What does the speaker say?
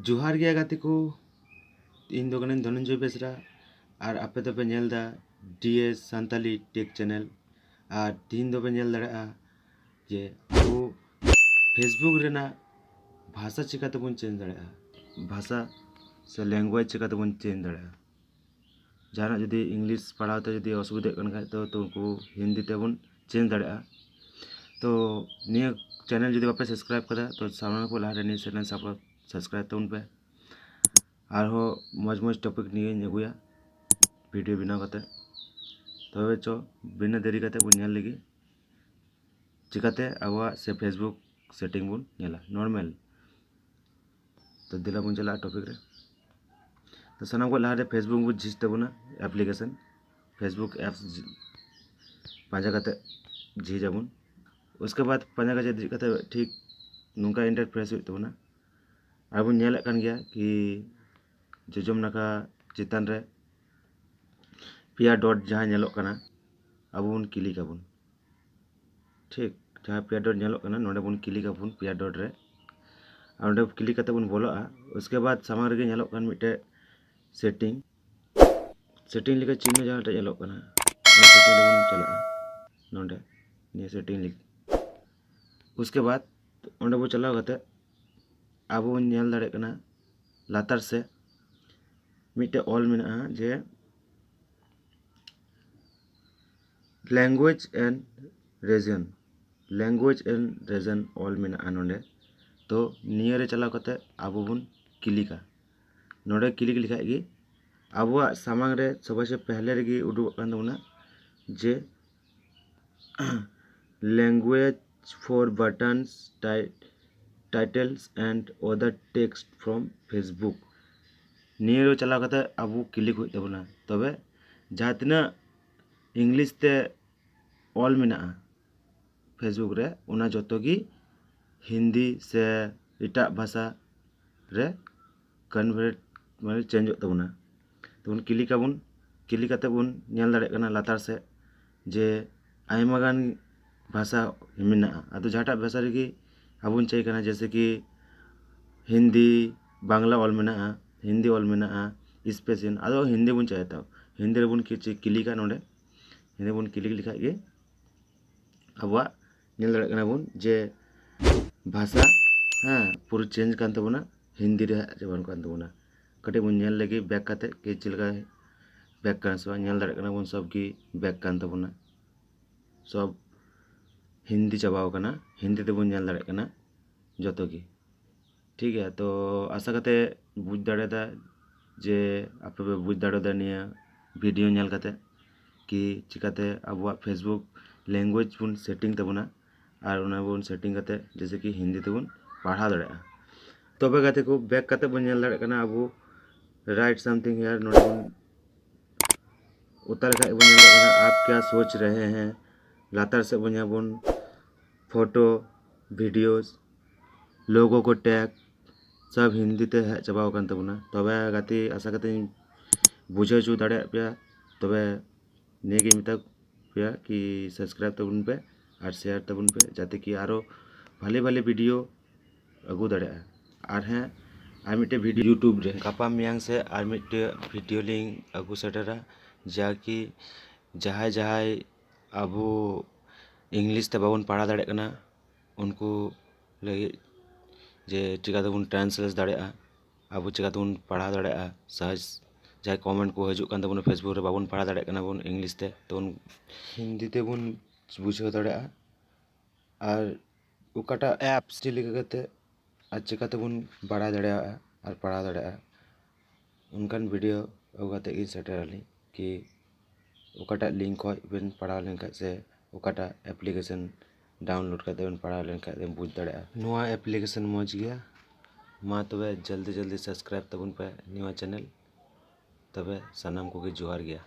जोहार गया गाते को इन दो कने धनंजय बेसरा और आपे तो पे नेल दा डीएस सांताली टेक चैनल और तीन दो पे नेल दड़ा जे वो फेसबुक रेना भाषा चिका तो बन चेंज दड़ा भाषा से लैंग्वेज चिका तो बन चेंज दड़ा जहाँ जुदी इंग्लिश पढ़ाओ तो जुदी असुविधा कन खाय तो उनको हिंदी ते बन चेंज दड़ा तो निया चैनल जुदी वापस सब्सक्राइब करा तो सामने को लहा रेनी चैनल सब सब्सक्राइब तो उन पे और हो मज टॉपिक निये अगुया वीडियो बनाव कते तबे चो बिना देरी कते बन नेल लगी चिकाते आवा से फेसबुक सेटिंग बन नेला नॉर्मल तो दिला बन चला टॉपिक रे तो सनाम को लहा रे फेसबुक बन झिज तबना एप्लीकेशन फेसबुक एप्स पांजा कते झिज आबन उसके बाद पांजा का झिज कते ठीक नुका इंटरफेस हुई तबना अब बन नेल कान गया कि जोजम नाका चितान रे पिया डॉट जहाँ नेलोक कना अब बन क्लिक आबन ठीक जहाँ पिया डॉट नेलोक कना नोडे बन क्लिक आबन पिया डॉट रे और नोडे क्लिक करते बन बोलोआ उसके बाद सामान रे नेलोक कन मिटे सेटिंग लिखा चिन्ह जहाँ टे नेलोक कना सेटिंग रे बन चला नोडे ने सेटिंग लिख उसके बाद ओंडे बो चलाव कते अब बन नेल दाड़े कना लातार से मिटे ऑल मेना जे लैंग्वेज एंड रीजन ऑल मेना नोडे तो निया रे चलाव कते अब बन क्लिका नोडे क्लिक लिखा गी अब सामांग रे सबसे से पहले रे उडुक कान तबना जे language for buttons titles and other text from Facebook निया रे चलाव कते अब क्लिक हुई तबना तबे जहाँ तना इंग्लिश ते ऑल मेना फेसबुक रे उना जतो गी हिंदी से इटा भाषा रे कन्वर्ट माने चेंज तबना तो क्लिक आबन क्लिक करते बन नेल दाड़े कना लातार से जे आयमा गान भाषा मेना आदो जहाँटा भाषा रे आबन चाहे कना जैसे कि हिंदी बांग्ला ऑल मेना हिंदी ऑल मेना स्पेशल आदो हिंदी बन चाहे तो हिंदी रे बन क्लिका नोडे हिंदी बन क्लिक लिखा गे अब नेल दाड़े कना बन जे भाषा हाँ पूरा चेंज कान तबना हिंदी रे जबान कान तबना कटे बन नेल लगे बैक काते के चिलका बैक कान सब नेल दाड़े कना बन सब की बैक कान तबना सब हिंदी चबाव कना हिंदी ते बन नेल दाड़े कना जतो की ठीक है। तो आशा करते बुझ दाड़ेदा जे आपे पे बुझ दाड़ेदा निया वीडियो नेल करते कि चिकाते अब फेसबुक लैंग्वेज बन सेटिंग तबना और उना बन सेटिंग करते जैसे कि हिंदी तेबन पढ़ा दाड़ा तबे गाते को बैक करते बन नेल दाड़ा कना अब राइट समथिंग हियर नोडे बन उतार का बन नेल दाड़ा कना आप क्या सोच रहे हैं लातार से बन फोटो वीडियोस लोगों को टैग सब हिंदी ते है चबाव कान तबना तबे गाते आशा करते बुझे चु दाड़ा पे तबे नेगे मिता पे कि सब्सक्राइब तबन पे और शेयर तबन पे जाते कि आरो भाले भाले वीडियो अगू दाड़ा और हैं और मिटे वीडियो यूट्यूब रे गापा मियांग से और मिटे वीडियो लिंक अगू सेटरा जाकि जहाय जहाय अब इंग्लिश ते बाबन पढ़ा दाड़े कना उनको लगे जे चिका तबन ट्रांसलेट दाड़ा अब चिका तबन पढ़ा दाड़ा सहज जहाँ कमेंट को हजू कान तबन फेसबुक रे बाबन पढ़ा दाड़े कना बन इंग्लिश ते तो हिंदी ते बन बुझाव दाड़ा और उकाटा एप्स चिलिका करते और चिका तबन बड़ा दाड़ा और पढ़ा दाड़ा उनकान वीडियो अगाते गी सेटराली कि उकाटा लिंक खो बेन पढ़ा लेनखा से उकाटा एप्लीकेशन डाउनलोड करते बेन पढ़ा लेनखा दे बुझ दाड़ा नुआ एप्लीकेशन मौज गया मा तबे जल्दी सब्सक्राइब तबन पे नुआ चैनल तबे सनाम को जोहार गया।